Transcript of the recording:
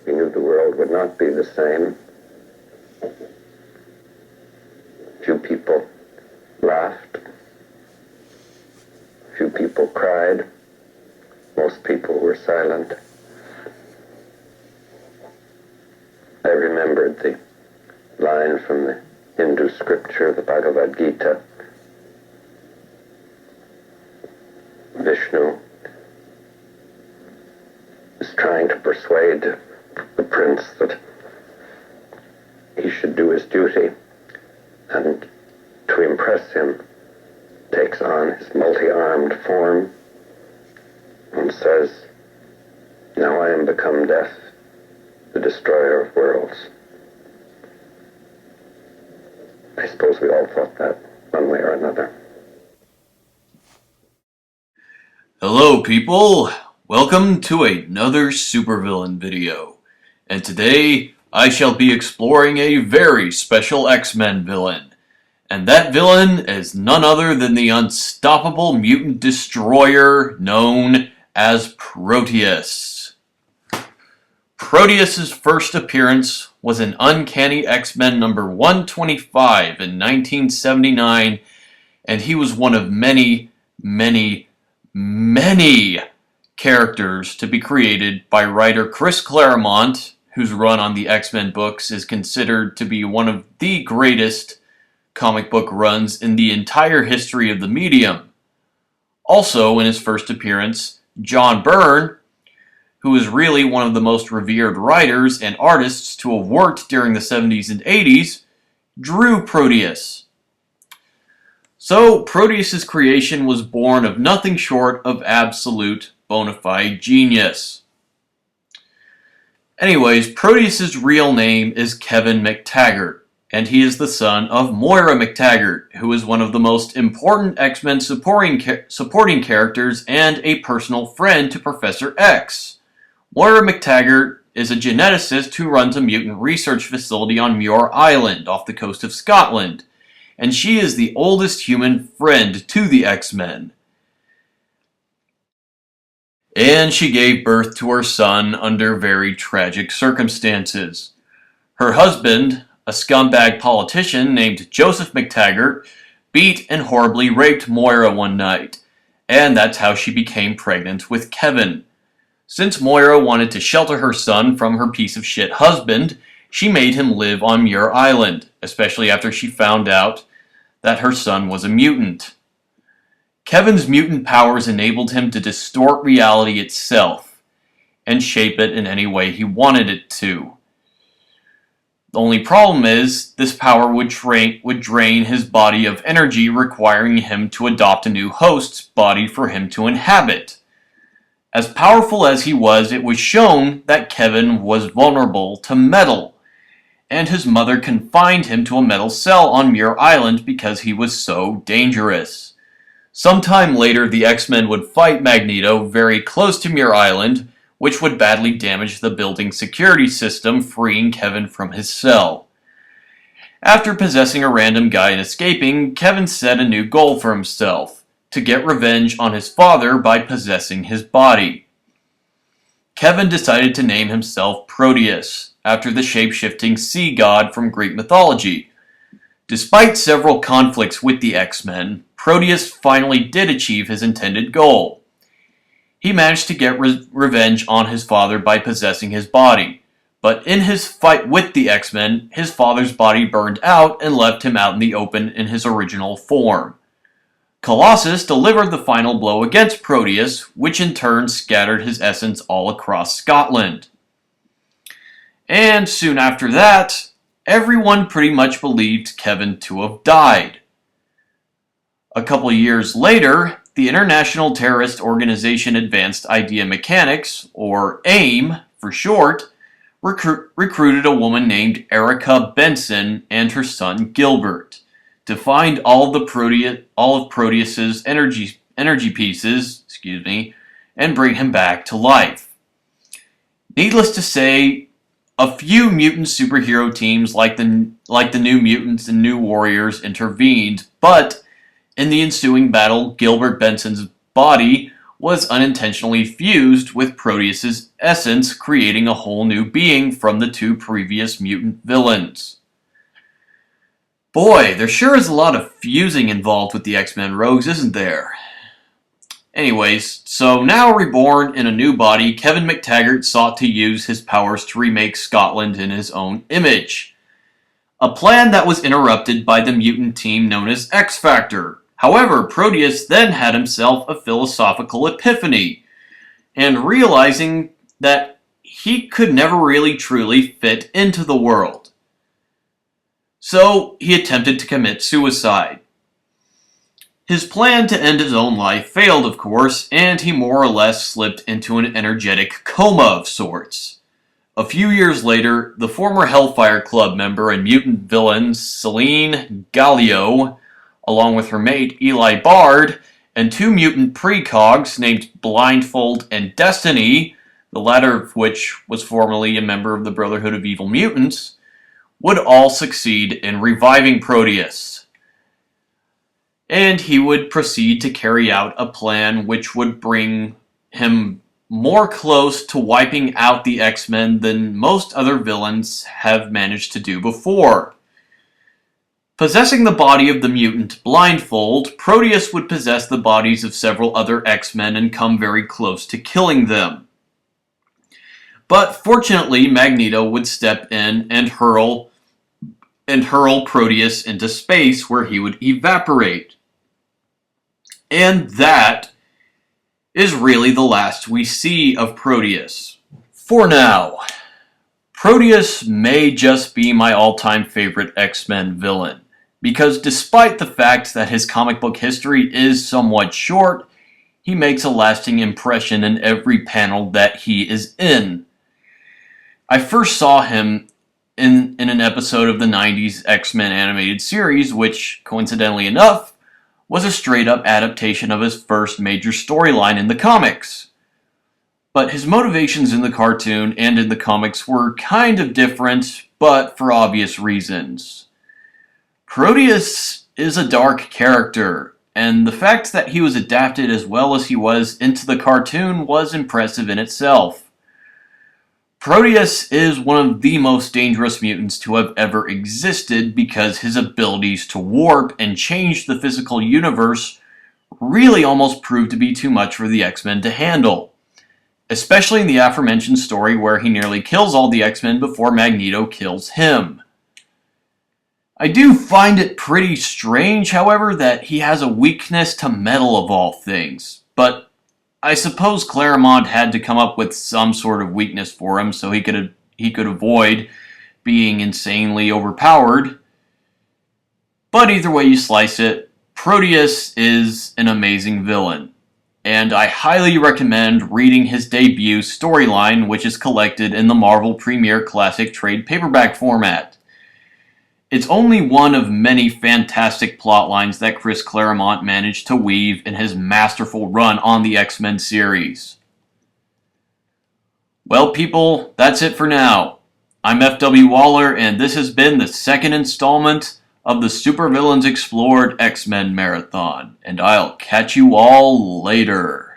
He knew the world would not be the same. Few people laughed. Few people cried. Most people were silent. I remembered the line from the Hindu scripture, the Bhagavad Gita. Vishnu is trying to persuade the prince that he should do his duty, and to impress him takes on his multi-armed form and says, "Now I am become death, the destroyer of worlds." I suppose we all thought that one way or another. Hello people, welcome to another supervillain video, and today I shall be exploring a very special X-Men villain, and that villain is none other than the unstoppable mutant destroyer known as Proteus. Proteus's first appearance was in Uncanny X-Men number 125 in 1979, and he was one of many characters to be created by writer Chris Claremont, whose run on the X-Men books is considered to be one of the greatest comic book runs in the entire history of the medium. Also, in his first appearance, John Byrne, who is really one of the most revered writers and artists to have worked during the 70s and 80s, drew Proteus. So, Proteus's creation was born of nothing short of absolute bona fide genius. Anyways, Proteus's real name is Kevin McTaggert, and he is the son of Moira McTaggert, who is one of the most important X-Men supporting characters and a personal friend to Professor X. Moira McTaggert is a geneticist who runs a mutant research facility on Muir Island off the coast of Scotland, and she is the oldest human friend to the X-Men. And she gave birth to her son under very tragic circumstances. Her husband, a scumbag politician named Joseph McTaggert, beat and horribly raped Moira one night, and that's how she became pregnant with Kevin. Since Moira wanted to shelter her son from her piece of shit husband, she made him live on Muir Island, especially after she found out that her son was a mutant. Kevin's mutant powers enabled him to distort reality itself and shape it in any way he wanted it to. The only problem is, this power would drain his body of energy, requiring him to adopt a new host's body for him to inhabit. As powerful as he was, it was shown that Kevin was vulnerable to metal, and his mother confined him to a metal cell on Muir Island because he was so dangerous. Sometime later, the X-Men would fight Magneto very close to Muir Island, which would badly damage the building's security system, freeing Kevin from his cell. After possessing a random guy and escaping, Kevin set a new goal for himself: to get revenge on his father by possessing his body. Kevin decided to name himself Proteus, after the shape-shifting sea god from Greek mythology. Despite several conflicts with the X-Men, Proteus finally did achieve his intended goal. He managed to get revenge on his father by possessing his body, but in his fight with the X-Men, his father's body burned out and left him out in the open in his original form. Colossus delivered the final blow against Proteus, which in turn scattered his essence all across Scotland. And soon after that, everyone pretty much believed Kevin to have died. A couple years later, the International Terrorist Organization Advanced Idea Mechanics, or AIM for short, recruited a woman named Erica Benson and her son Gilbert to find all of Proteus's energy pieces, and bring him back to life. Needless to say, a few mutant superhero teams like the New Mutants and New Warriors intervened, but in the ensuing battle, Gilbert Benson's body was unintentionally fused with Proteus's essence, creating a whole new being from the two previous mutant villains. Boy, there sure is a lot of fusing involved with the X-Men rogues, isn't there? Anyways, so now reborn in a new body, Kevin McTaggert sought to use his powers to remake Scotland in his own image. A plan that was interrupted by the mutant team known as X-Factor. However, Proteus then had himself a philosophical epiphany, and realizing that he could never really truly fit into the world. So he attempted to commit suicide. His plan to end his own life failed, of course, and he more or less slipped into an energetic coma of sorts. A few years later, the former Hellfire Club member and mutant villain Celine Gallio, along with her mate Eli Bard, and two mutant precogs named Blindfold and Destiny, the latter of which was formerly a member of the Brotherhood of Evil Mutants, would all succeed in reviving Proteus. And he would proceed to carry out a plan which would bring him more close to wiping out the X-Men than most other villains have managed to do before. Possessing the body of the mutant Blindfold, Proteus would possess the bodies of several other X-Men and come very close to killing them. But fortunately, Magneto would step in and hurl Proteus into space, where he would evaporate. And that is really the last we see of Proteus. For now, Proteus may just be my all-time favorite X-Men villain, because despite the fact that his comic book history is somewhat short, he makes a lasting impression in every panel that he is in. I first saw him in an episode of the 90s X-Men animated series, which, coincidentally enough, was a straight-up adaptation of his first major storyline in the comics. But his motivations in the cartoon and in the comics were kind of different, but for obvious reasons. Proteus is a dark character, and the fact that he was adapted as well as he was into the cartoon was impressive in itself. Proteus is one of the most dangerous mutants to have ever existed because his abilities to warp and change the physical universe really almost proved to be too much for the X-Men to handle. Especially in the aforementioned story where he nearly kills all the X-Men before Magneto kills him. I do find it pretty strange, however, that he has a weakness to metal of all things, but I suppose Claremont had to come up with some sort of weakness for him so he could avoid being insanely overpowered. But either way you slice it, Proteus is an amazing villain, and I highly recommend reading his debut storyline, which is collected in the Marvel Premier Classic trade paperback format. It's only one of many fantastic plotlines that Chris Claremont managed to weave in his masterful run on the X-Men series. Well, people, that's it for now. I'm F.W. Waller, and this has been the second installment of the Supervillains Explored X-Men Marathon, and I'll catch you all later.